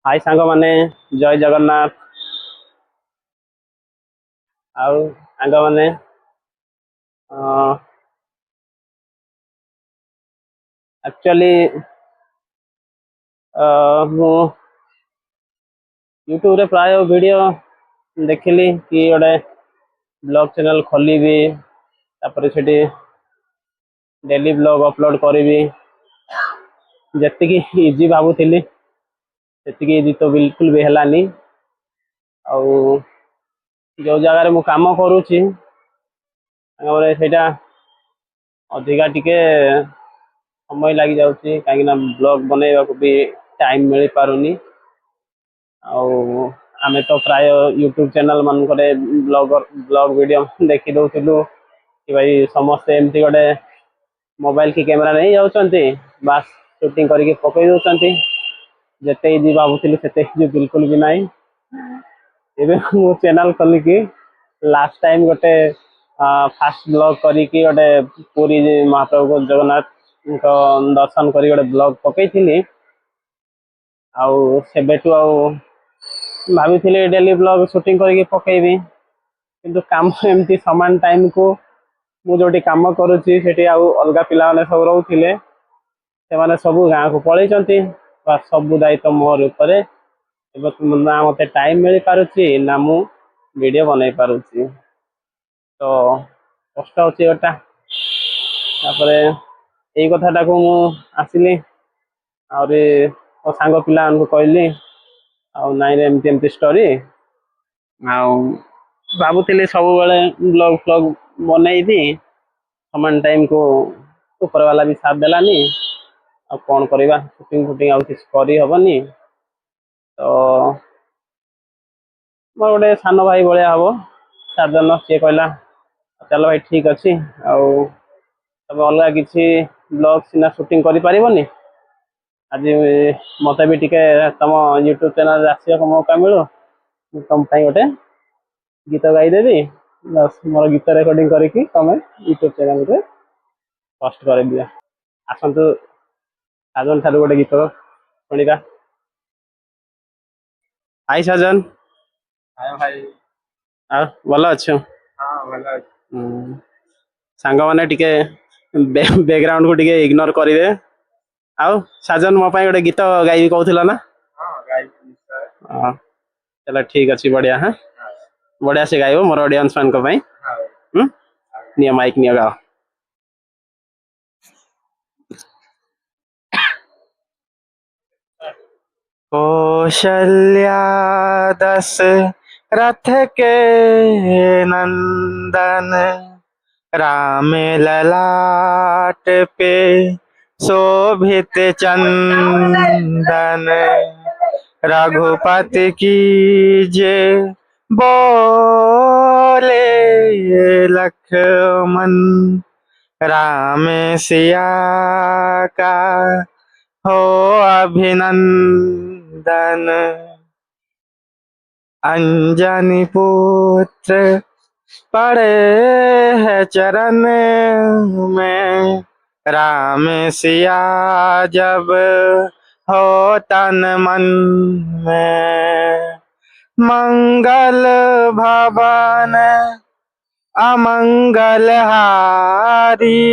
हाय सांग माने जय जगन्नाथ। आउ सांग माने एक्चुअली मु यूट्यूब रे प्राय वीडियो देखिली कि गोटे ब्लॉग चैनल खोलिबी तापर सेठी डेली ब्लॉग अपलोड करिवी जतिकी इजी भाबुथिली सेतिकी इजी तो बिल्कुल भी हेलानी। आउ जो जगह मु काम करूची सेटा अधिका टिके समय लगी जाउची काहे ना ब्लॉग बनेबा को भी टाइम मिल पारुनी। आमे तो प्राय यूट्यूब चैनल मान ब्लॉग वीडियो देखी दउथिलु कि भाई समस्ते एमती गोटे मोबाइल की कैमरा नहीं जाउछंती बास शूटिंग करके पकई दउछंती जते इजी भाबुथिलु सेते इजी बिल्कुल भी नहीं। एबे मु चैनल खोली कि लास्ट टाइम गोटे फास्ट ब्लॉग करी कि गोटे पूरी महाप्रभु जगन्नाथ दर्शन करी गोटे ब्लॉग पकई थिली। आउ सेबेटू आउ भाभी डेली ब्लॉग शूटिंग करके पकेबी किंतु काम एमती समान टाइम को मु जोटी काम करूची सेठी आउ अलगा पिला माने सब रहउथिले से माने सब गाँ को पळैचंती बस सब दायित्व मोर ऊपर ना मते टाइम मिल पारुची ना मु वीडियो बनै पारुची तो कष्ट होची एटा। तापरे एई कथाटा को मु आसिली आउरी ओ सांग पिला को कहली आउ नाइ रे एमती एमती स्टोरी आउ भाबुथिली सब बेले ब्लॉग फ्लॉग बनेइबी समान टाइम को ऊपर वाला भी साथ देलानी आ कौन करिबा शूटिंग फुटिंग आउ किछ करी हबनी। तो मोर गोटे सान भाई भाया हम सार्जन सी कहला चल भाई ठीक अच्छे तब अलग किसी ब्लॉग सीना शूटिंग कर पारिबनी आज मत भी टिके तुम यूट्यूब चैनल आसवा मौका मिलू तुम गोटे गीत गाईदेवी बस मोर गीत रेकर्डिंग करके तुम यूट्यूब चैनल रे पोस्ट कर दिया आसतु साजन ठार गोटे गीत शुणा। हाय साजन भाई भल अच्छ सांग माने टिके बैकग्राउंड को टिके इग्नोर करेंगे। आउ साजन मो गोटे गीत गाई कहला ना चलो ठीक अच्छे बढ़िया। हाँ बढ़िया से गाइब मोर ऑडियंस मान नियो माइक नियो गाओ। कौशल्या दस रथ के नंदन राम ललाट पे शोभित चंदन रघुपति की जय बोले लक्ष्मण राम सिया का हो अभिनंदन अंजनी पुत्र पड़े है चरण में राम सिया जब हो तन मन में मंगल भवन अमंगल हारी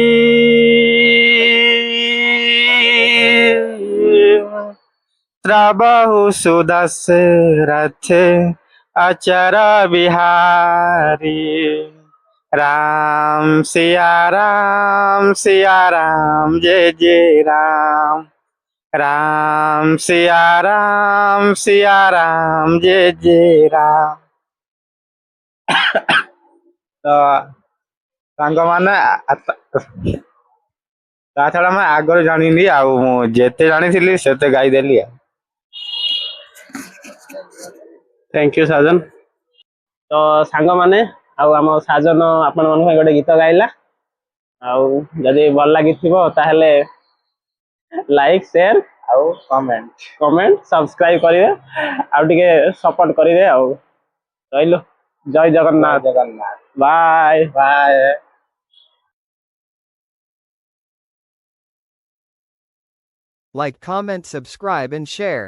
त्रबहु सुदशरथ अचर बिहारी राम सिया राम जय जय राम राम सिया राम जय जय राम। तो सांग माने ता छड़ा मैं आगर जानी आते जानी से गाईदेली। थैंक यू साजन। तो सांग माने आम साजन आपण मन गोटे गीत गाइला जदि भल लगी ताहले लाइक शेयर आउ कमेंट सब्सक्राइब करेंगे आउ टिके सपोर्ट करेंगे रहिलो जय Jagannath bye bye. Like, comment, subscribe and share.